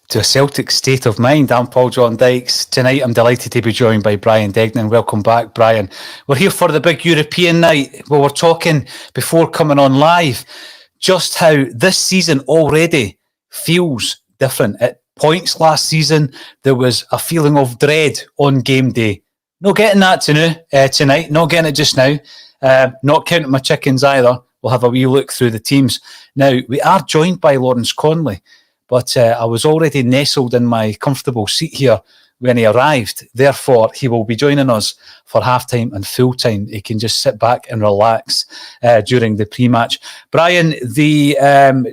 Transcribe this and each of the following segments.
to a Celtic state of mind. I'm Paul John Dykes. Tonight I'm delighted to be joined by Brian Degnan. Welcome back, Brian. We're here for the big European night. Well, we're talking before coming on live just how this season already feels different. At points last season, there was a feeling of dread on game day. Not getting that tonight, not getting it just now. Not counting my chickens either. We'll have a wee look through the teams. Now, we are joined by Lawrence Conley. But I was already nestled in my comfortable seat here when he arrived. Therefore, he will be joining us for halftime and full time. He can just sit back and relax during the pre-match. Brian, the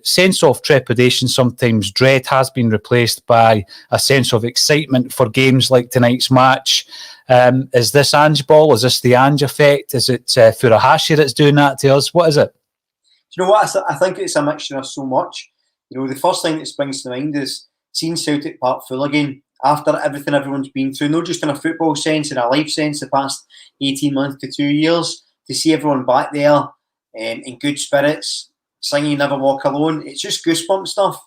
sense of trepidation, sometimes dread, has been replaced by a sense of excitement for games like tonight's match. Is this Ange ball? Is this the Ange effect? Is it Furuhashi that's doing that to us? What is it? Do you know what? I think it's a mixture of so much. You know, the first thing that springs to mind is seeing Celtic Park full again after everything everyone's been through, not just in a football sense, in a life sense, the past 18 months to 2 years, to see everyone back there in good spirits, singing Never Walk Alone. It's just goosebump stuff.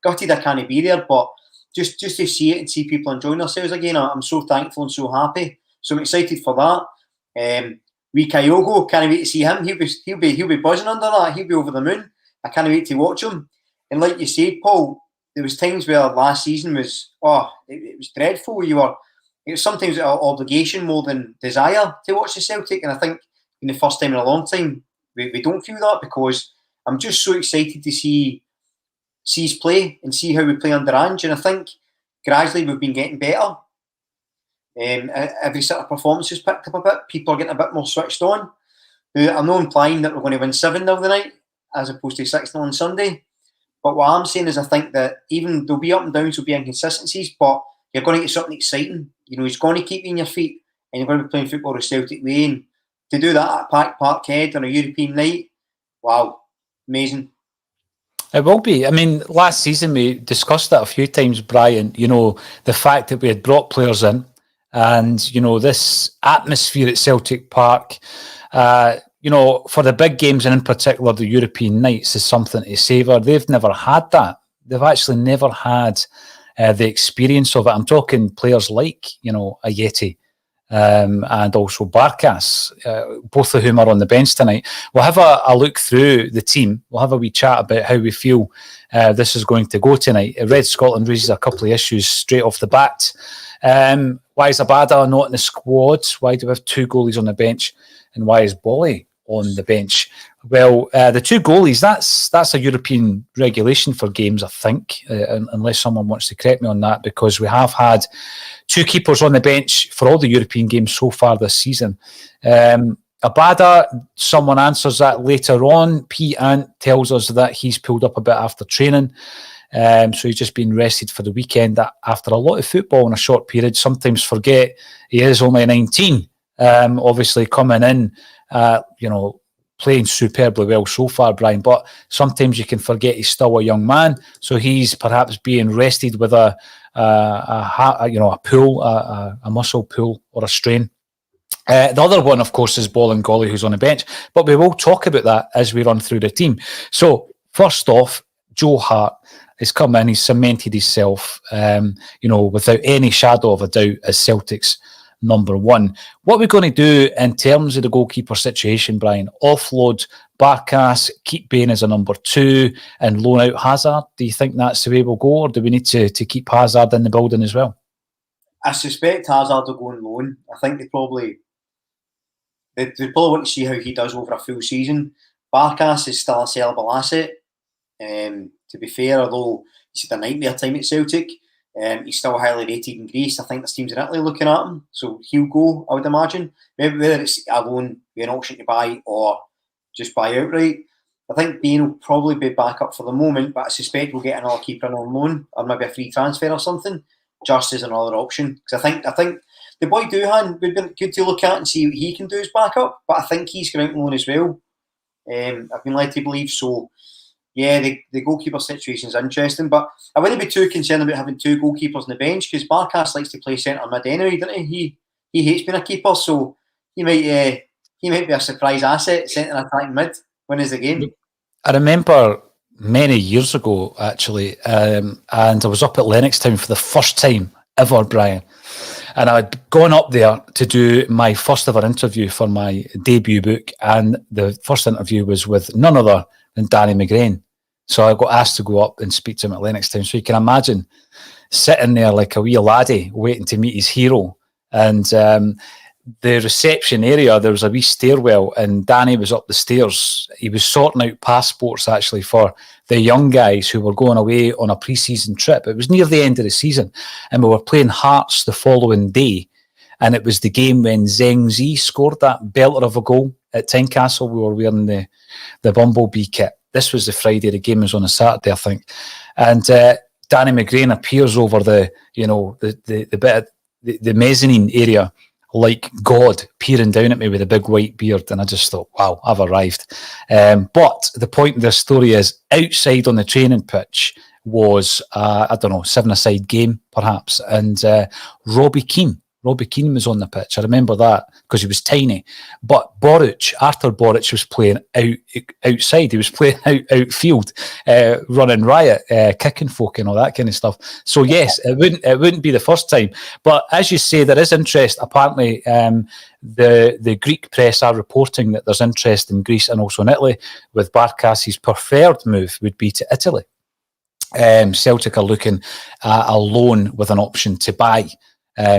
Gutted I can't be there, but just to see it and see people enjoying themselves again, I'm so thankful and so happy. So I'm excited for that. Wee Kyogo, can't wait to see him. He'll be buzzing under that. He'll be over the moon. I can't wait to watch him. And like you said, Paul, there was times where last season was, it was dreadful. It was sometimes an obligation more than desire to watch the Celtic. And I think in the first time in a long time, we don't feel that, because I'm just so excited to see us play and see how we play under Ange. And I think gradually we've been getting better. Every sort of performance has picked up a bit. People are getting a bit more switched on. I'm not implying that we're going to win 7-0 tonight as opposed to 6-0 on Sunday. But what I'm saying is I think that even there'll be up and downs, there'll be inconsistencies, but you're going to get something exciting. You know, he's going to keep you in your feet and you're going to be playing football the Celtic way. And to do that at packed Parkhead on a European night, wow, amazing. It will be. I mean, last season we discussed that a few times, Brian, you know, the fact that we had brought players in and, you know, this atmosphere at Celtic Park, you know, for the big games and in particular the European nights is something to savour. They've never had that. They've actually never had the experience of it. I'm talking players like, you know, Ayeti and also Barkas, both of whom are on the bench tonight. We'll have a look through the team. We'll have a wee chat about how we feel this is going to go tonight. Red Scotland raises a couple of issues straight off the bat. Why is Abada not in the squad? Why do we have two goalies on the bench? And why is Bolly on the bench? Well, the two goalies, that's a European regulation for games, I think, unless someone wants to correct me on that, because we have had two keepers on the bench for all the European games so far this season. Abada, someone answers that later on. P. Ant tells us that he's pulled up a bit after training. So he's just been rested for the weekend after a lot of football in a short period. Sometimes forget he is only 19. Obviously coming in, you know, playing superbly well so far, Brian, but sometimes you can forget he's still a young man, so he's perhaps being rested with a pull, a muscle pull or a strain. The other one, of course, is Bolingoli, who's on the bench, but we will talk about that as we run through the team. So first off, Joe Hart has come in, he's cemented himself, without any shadow of a doubt as Celtic's number one. What are we going to do in terms of the goalkeeper situation, Brian? Offload Barkas, keep Bain as a number two, and loan out Hazard? Do you think that's the way we'll go, or do we need to keep Hazard in the building as well? I suspect Hazard will go on loan. I think they probably want to see how he does over a full season. Barkas is still a sellable asset. To be fair, although he's had a nightmare time at Celtic, he's still highly rated in Greece. I think there's teams in Italy looking at him, so he'll go, I would imagine. Maybe whether it's a loan, be an option to buy, or just buy outright. I think Bain will probably be back up for the moment, but I suspect we'll get another keeper on loan, or maybe a free transfer or something, just as another option. Because I think the boy Duhan would be good to look at and see what he can do as backup, but I think he's going out on loan as well. I've been led to believe so. Yeah, the goalkeeper situation is interesting, but I wouldn't be too concerned about having two goalkeepers on the bench, because Barkas likes to play centre mid anyway, doesn't he? He hates being a keeper, so he might be a surprise asset centre attacking mid when is the game. I remember many years ago, actually, and I was up at Lennoxtown for the first time ever, Brian. And I'd gone up there to do my first ever interview for my debut book, and the first interview was with none other than Danny McGregor. So I got asked to go up and speak to him at Lennoxtown. So you can imagine sitting there like a wee laddie waiting to meet his hero. And the reception area, there was a wee stairwell, and Danny was up the stairs. He was sorting out passports, actually, for the young guys who were going away on a pre-season trip. It was near the end of the season, and we were playing Hearts the following day. And it was the game when Zheng Zi scored that belter of a goal at Tynecastle. We were wearing the Bumblebee kit. This was the Friday. The game was on a Saturday, I think. And Danny McGregor appears over the bit of the mezzanine area, like God peering down at me with a big white beard. And I just thought, wow, I've arrived. But the point of this story is, outside on the training pitch was, 7-a-side game, perhaps. And Robbie Keane was on the pitch. I remember that because he was tiny. But Arthur Boruc was playing outside. He was playing outfield, running riot, kicking folk and all that kind of stuff. So yes, it wouldn't be the first time. But as you say, there is interest. Apparently, the Greek press are reporting that there's interest in Greece and also in Italy, with Barkasi's preferred move would be to Italy. Celtic are looking at a loan with an option to buy.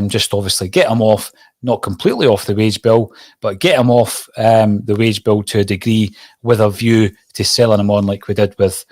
Just obviously get him off, not completely off the wage bill, but get him off the wage bill to a degree, with a view to selling him on, like we did with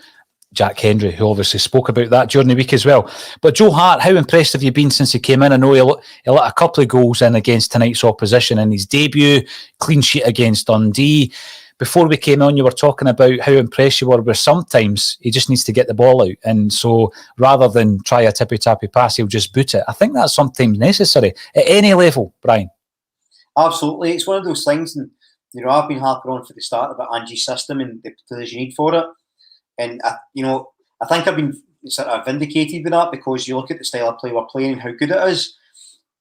Jack Hendry, who obviously spoke about that during the week as well. But Joe Hart, how impressed have you been since he came in? I know he let a couple of goals in against tonight's opposition in his debut, clean sheet against Dundee. Before we came on, you were talking about how impressed you were, where sometimes he just needs to get the ball out. And so rather than try a tippy-tappy pass, he'll just boot it. I think that's sometimes necessary at any level, Brian. Absolutely. It's one of those things, and I've been harping on for the start about Angie's system and the players you need for it. And, I think I've been sort of vindicated with that, because you look at the style of play we're playing and how good it is.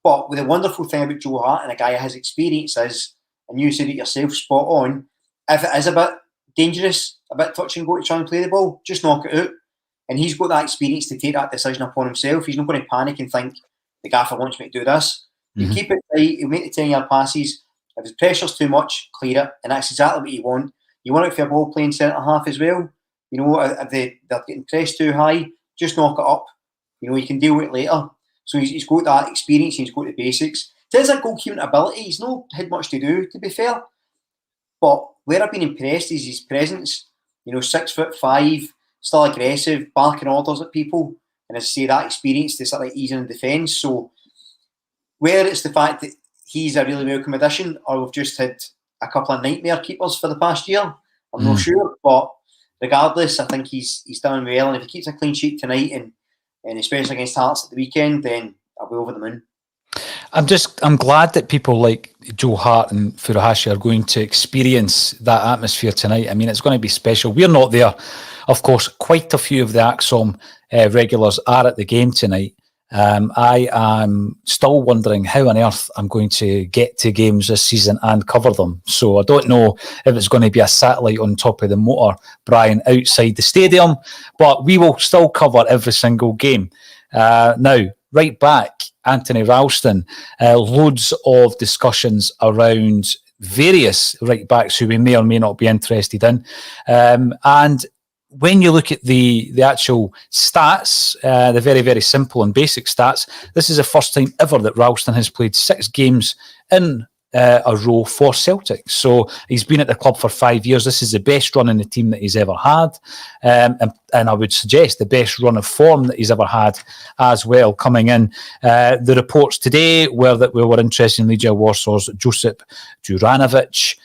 But the wonderful thing about Joe Hart and a guy of his experience is, and you said it yourself, spot on, if it is a bit dangerous, a bit touch and go to try and play the ball, just knock it out. And he's got that experience to take that decision upon himself. He's not going to panic and think, the gaffer wants me to do this. You keep it tight, he'll make the 10-yard passes. If the pressure's too much, clear it. And that's exactly what you want. You want it for a ball playing centre-half as well. If they're getting pressed too high, just knock it up. You can deal with it later. So he's got that experience, he's got the basics. In terms of goalkeeping ability, he's not had much to do, to be fair. But where I've been impressed is his presence. 6'5", still aggressive, barking orders at people, and as I say, that experience to sort of ease in defence. So where it's the fact that he's a really welcome addition, or we've just had a couple of nightmare keepers for the past year, I'm not sure. But regardless, I think he's done well, and if he keeps a clean sheet tonight and especially against Hearts at the weekend, then I'll be over the moon. I'm glad that people like Joe Hart and Furuhashi are going to experience that atmosphere tonight. I mean, it's going to be special. We're not there. Of course, quite a few of the ACSOM regulars are at the game tonight. I am still wondering how on earth I'm going to get to games this season and cover them. So I don't know if it's going to be a satellite on top of the motor, Brian, outside the stadium, but we will still cover every single game. Now, right back, Anthony Ralston, loads of discussions around various right backs who we may or may not be interested in. And when you look at the actual stats, the very, very simple and basic stats, this is the first time ever that Ralston has played 6 games in a row for Celtic. So he's been at the club for 5 years. This is the best run in the team that he's ever had. And I would suggest the best run of form that he's ever had as well coming in. The reports today were that we were interested in Legia Warsaw's Josip Juranovic.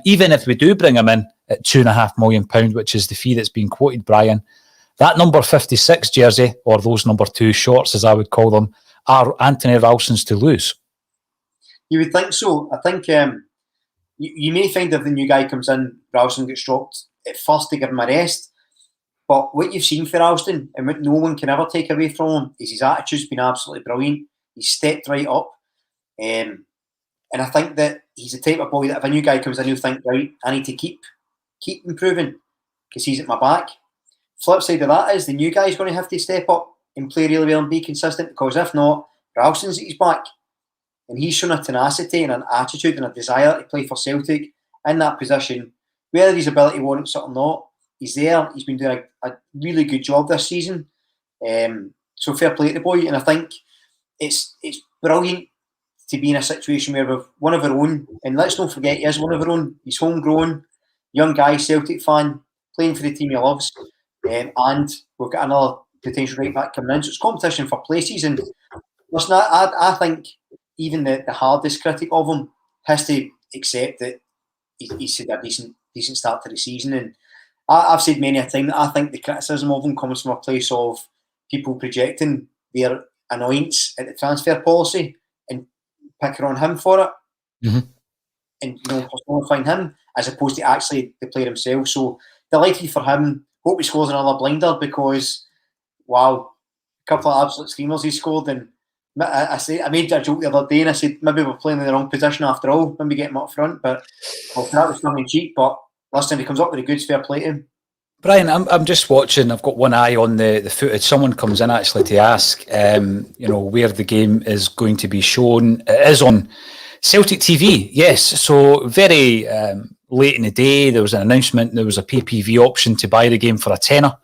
Even if we do bring him in at £2.5 million, which is the fee that's been quoted, Brian, that number 56 jersey, or those number 2 shorts, as I would call them, are Anthony Ralston's to lose. You would think so. I think you may find if the new guy comes in, Ralston gets dropped at first to give him a rest. But what you've seen for Ralston, and what no one can ever take away from him, is his attitude's been absolutely brilliant. He's stepped right up. And I think that he's the type of boy that if a new guy comes in, he'll think, right, I need to keep improving because he's at my back. flip side of that is the new guy's going to have to step up and play really well and be consistent, because if not, Ralston's at his back. And he's shown a tenacity and an attitude and a desire to play for Celtic in that position. Whether his ability warrants it or not, he's there. He's been doing a really good job this season. So fair play to the boy. And I think it's brilliant to be in a situation where we've one of our own, and let's not forget he is one of our own. He's homegrown, young guy, Celtic fan, playing for the team he loves. And we've got another potential right back coming in. So it's competition for places. And listen, I think even the hardest critic of him has to accept that he's had a decent start to the season. And I've said many a time that I think the criticism of him comes from a place of people projecting their annoyance at the transfer policy and picking on him for it. Mm-hmm. And personifying him as opposed to actually the player himself. So delighted for him. Hope he scores another blinder, because wow, a couple of absolute screamers he scored. And I made a joke the other day and I said maybe we're playing in the wrong position after all, maybe get him up front, but that was tongue in cheek. But last time he comes up with the goods, fair play to him. Brian, I'm just watching. I've got one eye on the footage. Someone comes in actually to ask, where the game is going to be shown. It is on Celtic TV, yes. So very late in the day, there was an announcement. There was a PPV option to buy the game for £10.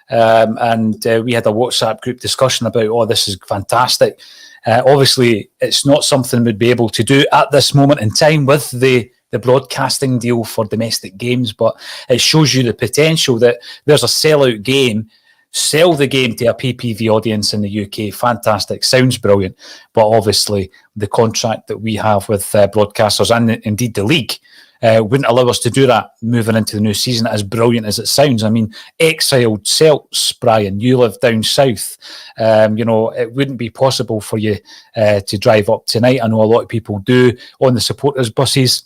And we had a WhatsApp group discussion about, this is fantastic. Obviously, it's not something we'd be able to do at this moment in time with the broadcasting deal for domestic games, but it shows you the potential that there's a sellout game. Sell the game to a PPV audience in the UK. Fantastic. Sounds brilliant. But obviously, the contract that we have with broadcasters and indeed the league wouldn't allow us to do that moving into the new season, as brilliant as it sounds. I mean, exiled Celts, Brian, you live down south. It wouldn't be possible for you to drive up tonight. I know a lot of people do on the supporters buses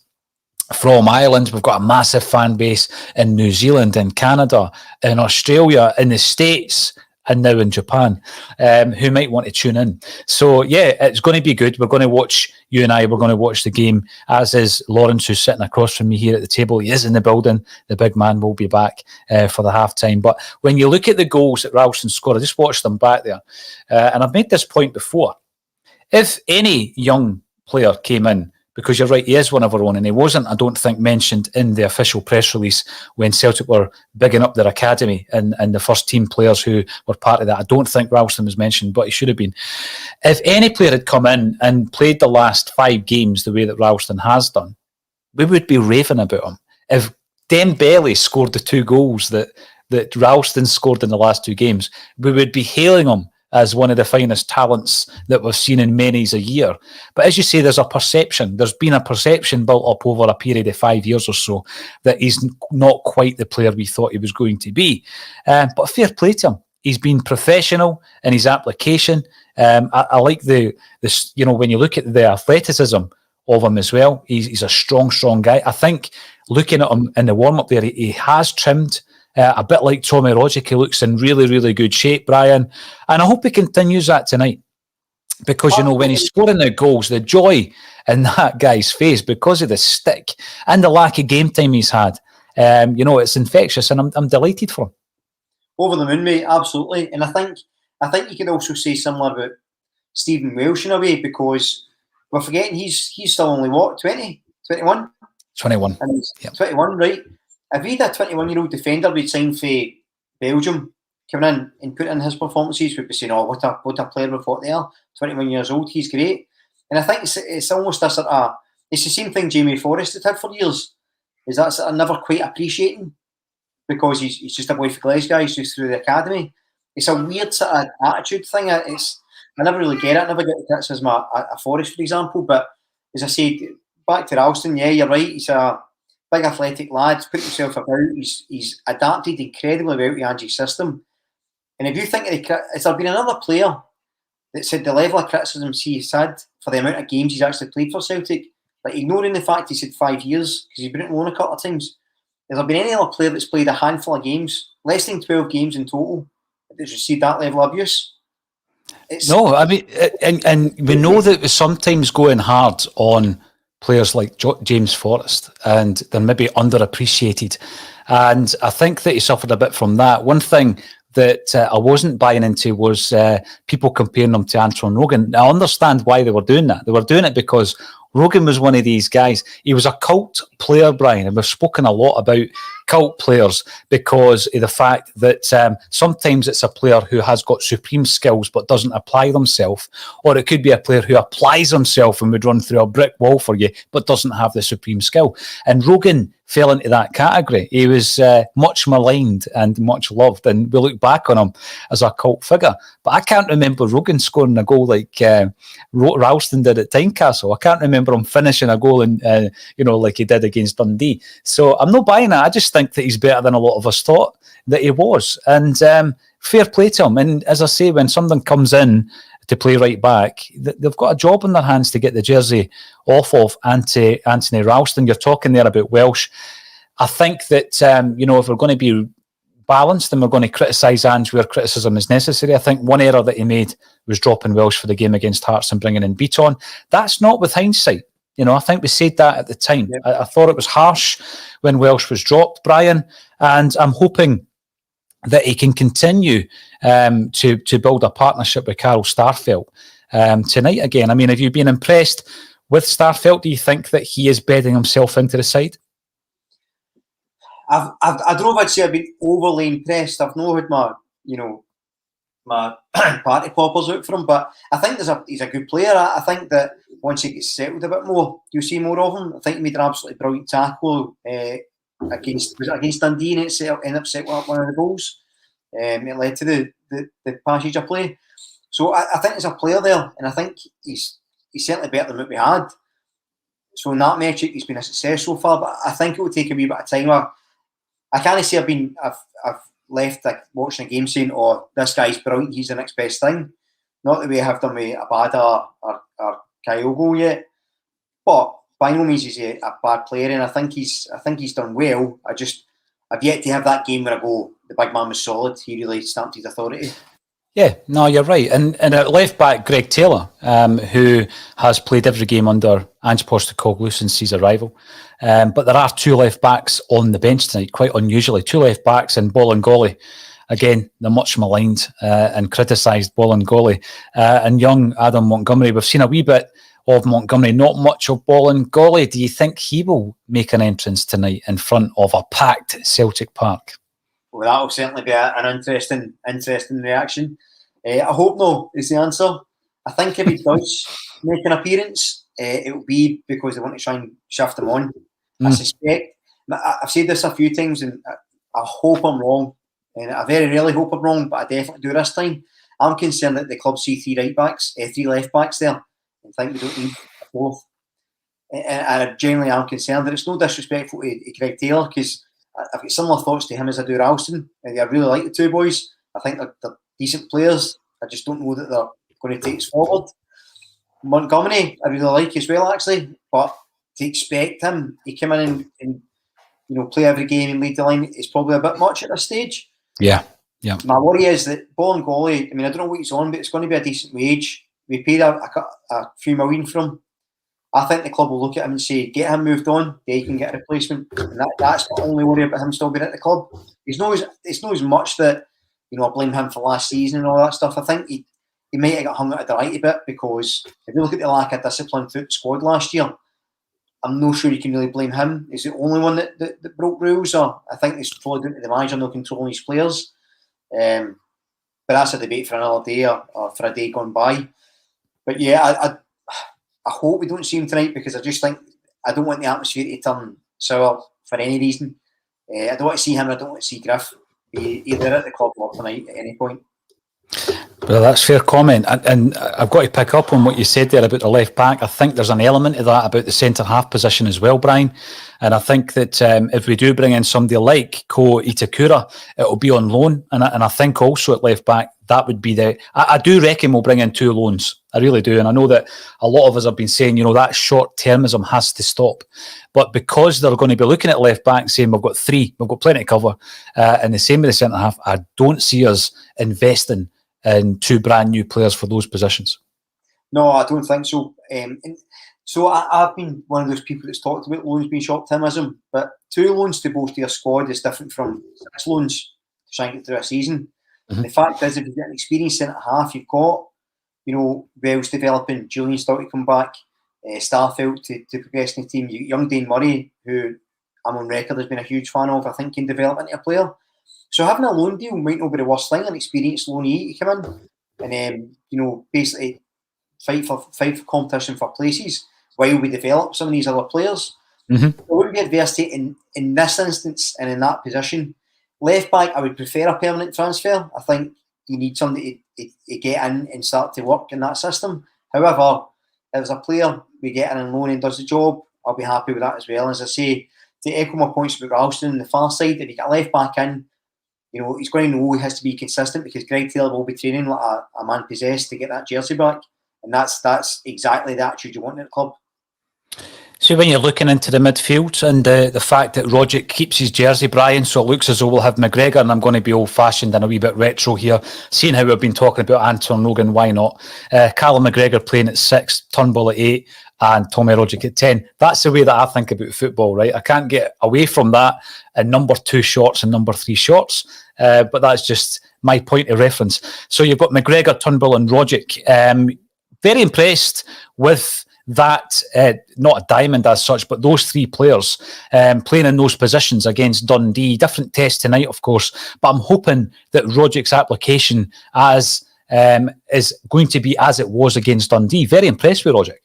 from Ireland. We've got a massive fan base in New Zealand, in Canada, in Australia, in the States, and now in Japan, who might want to tune in. So, yeah, it's going to be good. We're going to watch, you and I, we're going to watch the game, as is Lawrence, who's sitting across from me here at the table. He is in the building. The big man will be back for the half-time. But when you look at the goals that Ralston scored, I just watched them back there, and I've made this point before. If any young player came in, because you're right, he is one of our own, and he wasn't, I don't think, mentioned in the official press release when Celtic were bigging up their academy and the first team players who were part of that. I don't think Ralston was mentioned, but he should have been. If any player had come in and played the last 5 games the way that Ralston has done, we would be raving about him. If Dembele scored the 2 goals that Ralston scored in the last 2 games, we would be hailing him as one of the finest talents that we've seen in many's a year. But as you say, there's a perception. There's been a perception built up over a period of 5 years or so that he's not quite the player we thought he was going to be. But fair play to him. He's been professional in his application. I like when you look at the athleticism of him as well, he's a strong guy. I think looking at him in the warm-up there, he has trimmed a bit like Tommy Rogic. He looks in really, really good shape, Brian. And I hope he continues that tonight. Because, when he's scoring the goals, the joy in that guy's face because of the stick and the lack of game time he's had, it's infectious, and I'm delighted for him. Over the moon, mate, absolutely. And I think you could also say similar about Stephen Welsh in a way, because we're forgetting he's still only, 20? 21? 21. And he's 21, right? If he'd a 21-year-old defender we'd signed for Belgium coming in and put in his performances, we'd be saying, what a player we've got there. 21 years old, he's great. And I think it's almost a sort of, it's the same thing Jamie Forrest had for years, is that sort of never quite appreciating, because he's just a boy for Glasgow, he's just through the academy. It's a weird sort of attitude thing. I never really get it. I never get the criticism of a Forrest, for example. But as I said, back to Ralston, yeah, you're right. He's a big athletic lad, put himself about. He's adapted incredibly well to Angie's system. And if you think has there been another player that said the level of criticism he's had for the amount of games he's actually played for Celtic, like ignoring the fact he said 5 years, because he's been at loan a couple of times, has there been any other player that's played a handful of games, less than 12 games in total, that's received that level of abuse? No, I mean, and we know that we're sometimes going hard on players like James Forrest, and they're maybe underappreciated. And I think that he suffered a bit from that. One thing that I wasn't buying into was people comparing him to Anton Rogan. I understand why they were doing that. They were doing it because Rogan was one of these guys. He was a cult player, Brian, and we've spoken a lot about cult players because of the fact that sometimes it's a player who has got supreme skills but doesn't apply themselves, or it could be a player who applies himself and would run through a brick wall for you but doesn't have the supreme skill. And Rogan fell into that category. He was much maligned and much loved, and we look back on him as a cult figure. But I can't remember Rogan scoring a goal like Ralston did at Tynecastle. I can't remember him finishing a goal like he did against Dundee. So I'm not buying it. I just think that he's better than a lot of us thought that he was. And fair play to him. And as I say, when someone comes in to play right back, they've got a job in their hands to get the jersey off of Anthony Ralston. You're talking there about Welsh. I think that, if we're going to be balanced and we're going to criticise Ange where criticism is necessary, I think one error that he made was dropping Welsh for the game against Hearts and bringing in Beaton. That's not with hindsight. I think we said that at the time. Yep. I thought it was harsh when Welsh was dropped, Brian, and I'm hoping that he can continue to build a partnership with Carl Starfelt tonight again. I mean, have you been impressed with Starfelt? Do you think that he is bedding himself into the side? I don't know if I'd say I've been overly impressed. I've not had my party poppers out for him, but I think he's a good player. I think that once he gets settled a bit more, you'll see more of him. I think he made an absolutely brilliant tackle against Dundee, and it ended up settling up one of the goals. It led to the passage of play. So I think there's a player there, and I think he's certainly better than what we had. So in that metric, he's been a success so far, but I think it will take a wee bit of time. I can't say I've left watching a game saying, "Oh, this guy's brilliant. He's the next best thing." Not the way I have done with Abada or Kyogo yet, but by no means is he a bad player, and I think he's done well. I've yet to have that game where I go, the big man was solid. He really stamped his authority. Yeah, no, you're right. And at left back, Greg Taylor, who has played every game under Ange Postecoglou since his arrival. But there are two left backs on the bench tonight, quite unusually. Two left backs and Bolingoli. Again, they're much maligned and criticised, Bolingoli. And young Adam Montgomery. We've seen a wee bit of Montgomery, not much of Bolingoli. Do you think he will make an entrance tonight in front of a packed Celtic Park? Well, that will certainly be an interesting reaction. I hope no is the answer. I think if he does make an appearance, it will be because they want to try and shift him on. I suspect. I've said this a few times, and I hope I'm wrong. And I very rarely hope I'm wrong, but I definitely do this time. I'm concerned that the club see three left backs there, and think we don't need a fourth. And I genuinely am concerned that it's no disrespectful to Greg Taylor, because I've got similar thoughts to him as I do Ralston. I really like the two boys. I think they're decent players. I just don't know that they're going to take us forward. Montgomery, I really like as well, actually. But to expect him to come in and play every game and lead the line is probably a bit much at this stage. Yeah. My worry is that Bolingoli, I don't know what he's on, but it's going to be a decent wage. We paid a few million for him. I think the club will look at him and say, get him moved on, they can get a replacement. And that's the only worry about him still being at the club. It's not as much that, I blame him for last season and all that stuff. I think he might have got hung out of the right a bit, because if you look at the lack of discipline through the squad last year, I'm not sure you can really blame him. He's the only one that broke rules. Or I think it's probably down to the manager not controlling his players. But that's a debate for another day or for a day gone by. But yeah, I hope we don't see him tonight, because I just think I don't want the atmosphere to turn sour for any reason. I don't want to see him. I don't want to see Griff be either at the club or tonight at any point. Well, that's fair comment. And I've got to pick up on what you said there about the left back. I think there's an element of that about the centre-half position as well, Brian. And I think that if we do bring in somebody like Ko Itakura, it'll be on loan. And I think also at left back, that would be I do reckon we'll bring in two loans. I really do. And I know that a lot of us have been saying, that short-termism has to stop. But because they're going to be looking at left back saying we've got three, we've got plenty to cover, and the same with the centre-half, I don't see us investing in two brand new players for those positions. No, I don't think so. And So I've been one of those people that's talked about loans being short-termism, but 2 loans to bolster your squad is different from 6 loans to try and get through a season. Mm-hmm. The fact is, if you've got an experienced centre-half, you've got, Wells developing, Julian still to come back, Starfelt to progress in the team, young Dane Murray, who I'm on record has been a huge fan of, I think can develop into a player. So having a loan deal might not be the worst thing, an experienced loanee to come in and, basically fight for competition for places while we develop some of these other players. Mm-hmm. There wouldn't be adversity in this instance and in that position. Left back, I would prefer a permanent transfer. I think you need somebody to get in and start to work in that system. However, if there's a player we get in and loan and does the job, I'll be happy with that as well. As I say, to echo my points about Ralston on the far side, if you get a left back in, he's going to know he has to be consistent because Greg Taylor will be training like a man possessed to get that jersey back. And that's exactly the attitude you want in the club. So when you're looking into the midfield and the fact that Rogic keeps his jersey, Brian, so it looks as though we'll have McGregor, and I'm going to be old-fashioned and a wee bit retro here, seeing how we've been talking about Anton Logan, why not? Callum McGregor playing at 6, Turnbull at 8, and Tommy Rogic at 10. That's the way that I think about football, right? I can't get away from that in number 2 shorts and number 3 shorts, but that's just my point of reference. So you've got McGregor, Turnbull and Rogic. Very impressed with that, not a diamond as such, but those 3 players playing in those positions against Dundee. Different test tonight, of course, but I'm hoping that Rogic's application is going to be as it was against Dundee. Very impressed with Rogic.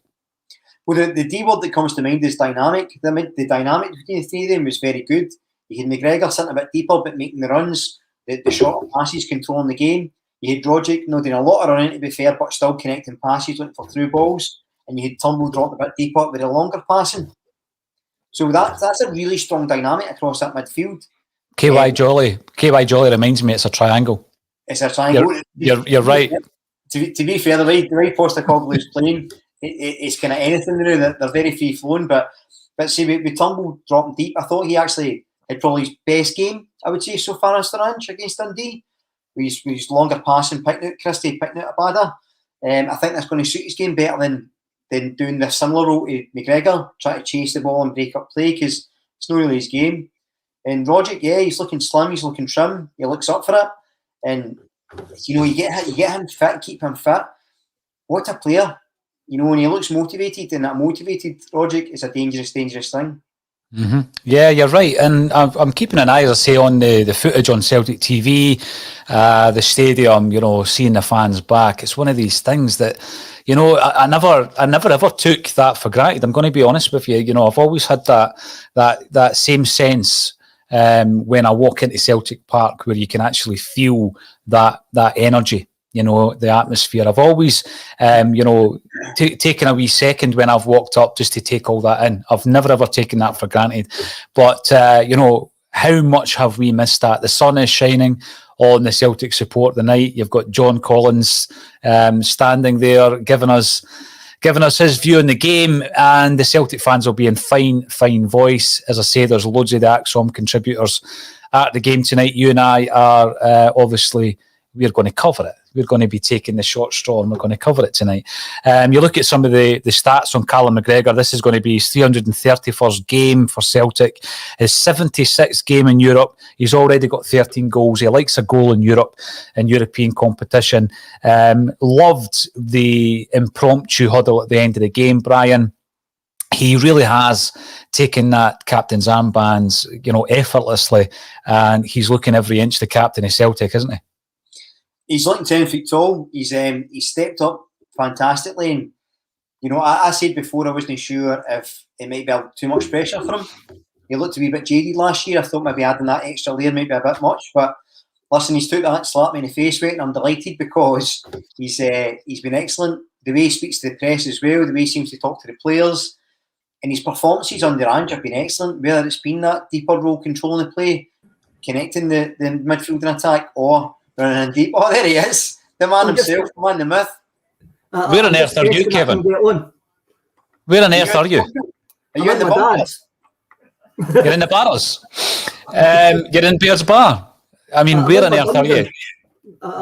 Well, the D word that comes to mind is dynamic. The dynamic between the 3 of them was very good. You had McGregor sitting a bit deeper, but making the runs, the shorter passes, controlling the game. You had Rogic doing a lot of running, to be fair, but still connecting passes, looking for through balls. And you had Turnbull dropped a bit deeper with a longer passing. So that's a really strong dynamic across that midfield. KY Jolly reminds me it's a triangle. It's a triangle. You're right. To be fair, the way Postecoglou is playing, it's kind of anything to do. They're very free flowing, but see, with Turnbull dropping deep, I thought he actually had probably his best game, I would say, so far as Strange against Dundee. With his longer passing, Christie picking out Abada. I think that's going to suit his game better than doing the similar role to McGregor, trying to chase the ball and break up play, because it's not really his game. And Rogic, he's looking slim, he's looking trim, he looks up for it. And, you get him fit, keep him fit. What a player. When he looks motivated, and that motivated Rogic is a dangerous, dangerous thing. Mm-hmm. Yeah, you're right, and I'm keeping an eye, as I say, on the footage on Celtic TV, the stadium. Seeing the fans back. It's one of these things that, I never ever took that for granted. I'm going to be honest with you. I've always had that same sense when I walk into Celtic Park, where you can actually feel that energy. The atmosphere. I've always, taken a wee second when I've walked up just to take all that in. I've never ever taken that for granted. But, how much have we missed that? The sun is shining on the Celtic support tonight. You've got John Collins standing there, giving us his view on the game, and the Celtic fans will be in fine voice. As I say, there's loads of the ACSOM contributors at the game tonight. You and I are obviously, we're going to cover it. We're going to be taking the short straw, and we're going to cover it tonight. You look at some of the stats on Callum McGregor. This is going to be his 331st game for Celtic, his 76th game in Europe. He's already got 13 goals. He likes a goal in Europe, in European competition. Loved the impromptu huddle at the end of the game, Brian. He really has taken that captain's armbands, effortlessly, and he's looking every inch the captain of Celtic, isn't he? He's looking 10 feet tall. He's stepped up fantastically. And, I said before I wasn't sure if it might be too much pressure for him. He looked to be a bit jaded last year. I thought maybe adding that extra layer might be a bit much. But listen, he's took that slap me in the face with it, and I'm delighted because he's been excellent. The way he speaks to the press as well, the way he seems to talk to the players. And his performances under Ange have been excellent, whether it's been that deeper role, controlling the play, connecting the midfield and attack, or running in deep. Oh, there he is. The man himself, the man, the myth. Where on earth are you, Kevin? Where on earth are you? Are you in the bars? You're in the bars. You're in Bears Bar. I mean, where on earth are you?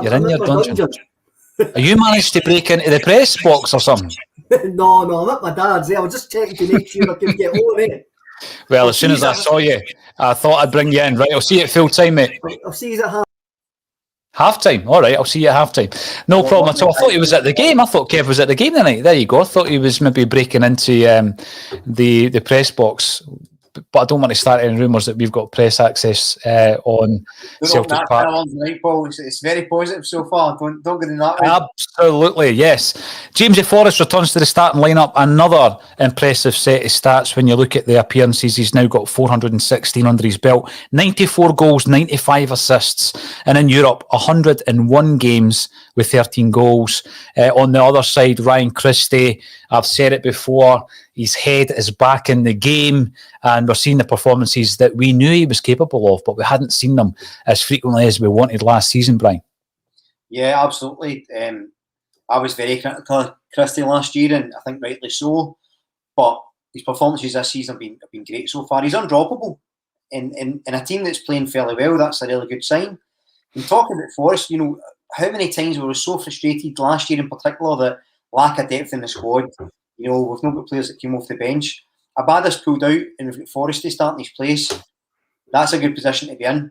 You're in your dungeon. Are you managed to break into the press box or something? No, I'm at my dad's. I was just checking to make sure I could get on it. Well, as soon as I saw you, I thought I'd bring you in. Right, I'll see you at full time, mate. I'll see you at half time. All right, I'll see you at half time. No problem at all. I thought he was at the game. I thought Kev was at the game tonight. There you go. I thought he was maybe breaking into the press box. But I don't want to start any rumours that we've got press access on Celtic Park. Right, Paul. It's very positive so far. Don't get in that way. Absolutely, yes. James Forrest returns to the starting lineup. Another impressive set of stats when you look at the appearances. He's now got 416 under his belt, 94 goals, 95 assists, and in Europe, 101 games with 13 goals. On the other side, Ryan Christie, I've said it before, his head is back in the game, and we're seeing the performances that we knew he was capable of, but we hadn't seen them as frequently as we wanted last season, Brian. Yeah, absolutely. I was very critical of Christie last year, and I think rightly so. But his performances this season have been great so far. He's undroppable. In a team that's playing fairly well, that's a really good sign. And talking about Forrest, how many times we were so frustrated last year in particular that lack of depth in the squad. We've not got players that came off the bench. Abada's pulled out and we've got Forrest to start in his place. That's a good position to be in,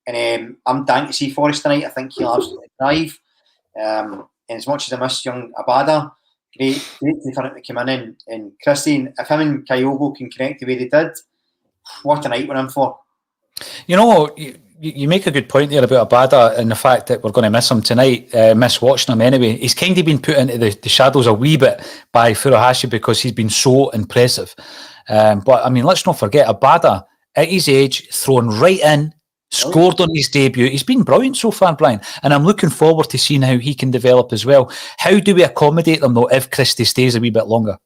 And I'm dying to see Forrest tonight. I think he'll absolutely thrive. And as much as I miss young Abada, great for him to come in. And Christie, if him and Kyogo can connect the way they did, what a night we're in for. You make a good point there about Abada and the fact that we're going to miss him tonight, miss watching him anyway. He's kind of been put into the shadows a wee bit by Furuhashi because he's been so impressive. But, I mean, let's not forget, Abada, at his age, thrown right in, scored on his debut. He's been brilliant so far, Brian, and I'm looking forward to seeing how he can develop as well. How do we accommodate them, though, if Christie stays a wee bit longer?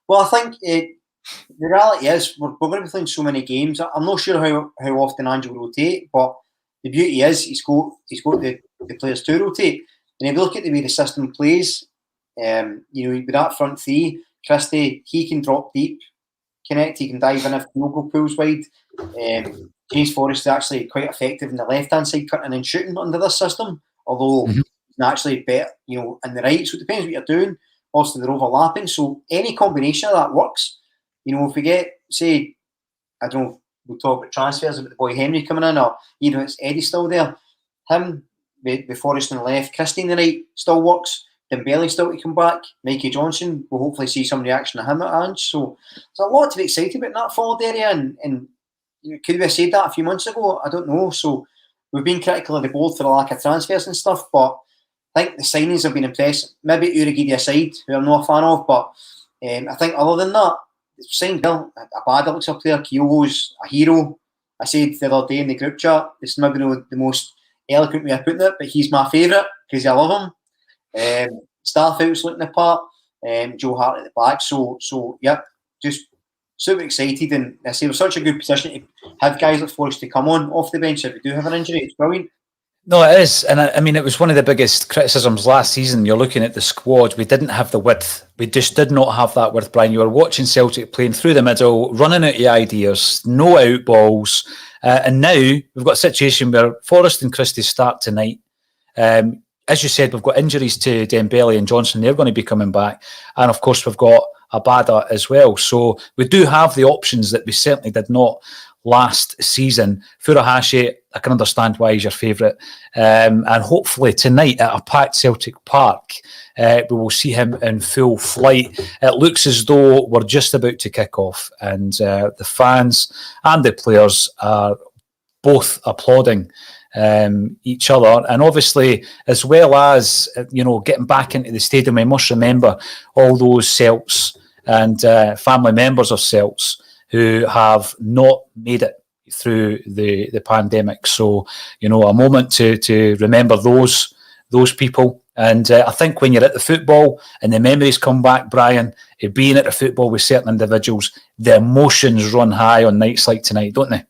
Well, I think the reality is we're going to be playing so many games. I'm not sure how often Ange will rotate, but the beauty is he's got the players to rotate. And if you look at the way the system plays, with that front three, Christie, he can drop deep, connect, he can dive in if Kyogo pulls wide. James Forrest is actually quite effective in the left-hand side, cutting and shooting under this system, although he's naturally better, in the right. So it depends what you're doing. Also, they're overlapping. So any combination of that works. If we get, say, I don't know, we'll talk about transfers, about the boy Henry coming in, or even if it's Eddie still there, him, with Forrest on the left, Christie on the right, still works. Dembele still to come back. Mikey Johnson, we'll hopefully see some reaction of him at Ange. So there's a lot to be excited about in that forward area, and could we have said that a few months ago? I don't know. So we've been critical of the board for the lack of transfers and stuff, but I think the signings have been impressive. Maybe Urhoghide aside, who I'm not a fan of, but I think other than that, it's signed well. Abada looks up there. Kyogo's a hero. I said the other day in the group chat, it's maybe not the most eloquent way of putting it, but he's my favourite because I love him. Starfield's looking the part. Joe Hart at the back. So yeah, just super excited. And I say we're such a good position to have guys like Forrest to come on off the bench if we do have an injury. It's brilliant. No, it is. And I mean, it was one of the biggest criticisms last season. You're looking at the squad. We didn't have the width. We just did not have that width, Brian. You were watching Celtic playing through the middle, running out of ideas, no out balls. And now we've got a situation where Forrest and Christie start tonight. As you said, we've got injuries to Dembele and Johnson. They're going to be coming back. And of course, we've got Abada as well. So we do have the options that we certainly did not last season. Furuhashi, I can understand why he's your favourite. And hopefully tonight at a packed Celtic Park, we will see him in full flight. It looks as though we're just about to kick off, and the fans and the players are both applauding each other. And obviously, as well as getting back into the stadium, we must remember all those Celts and family members of Celts who have not made it through the pandemic. So, a moment to remember those people. And I think when you're at the football and the memories come back, Brian, being at the football with certain individuals, the emotions run high on nights like tonight, don't they?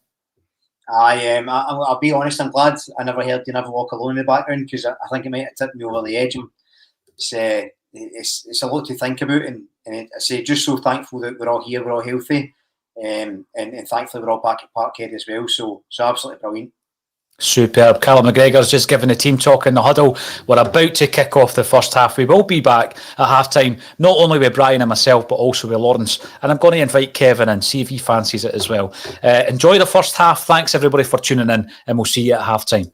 I'll be honest, I'm glad I never heard You Never Walk Alone in the background, because I think it might have tipped me over the edge. It's a lot to think about, and I say just so thankful that we're all here, we're all healthy. And thankfully we're all back at Parkhead as well, so absolutely brilliant. Superb. Callum McGregor's just given the team talk in the huddle. We're about to kick off the first half. We will be back at half-time, not only with Brian and myself, but also with Lawrence. And I'm going to invite Kevin and see if he fancies it as well. Enjoy the first half. Thanks, everybody, for tuning in, and we'll see you at half-time.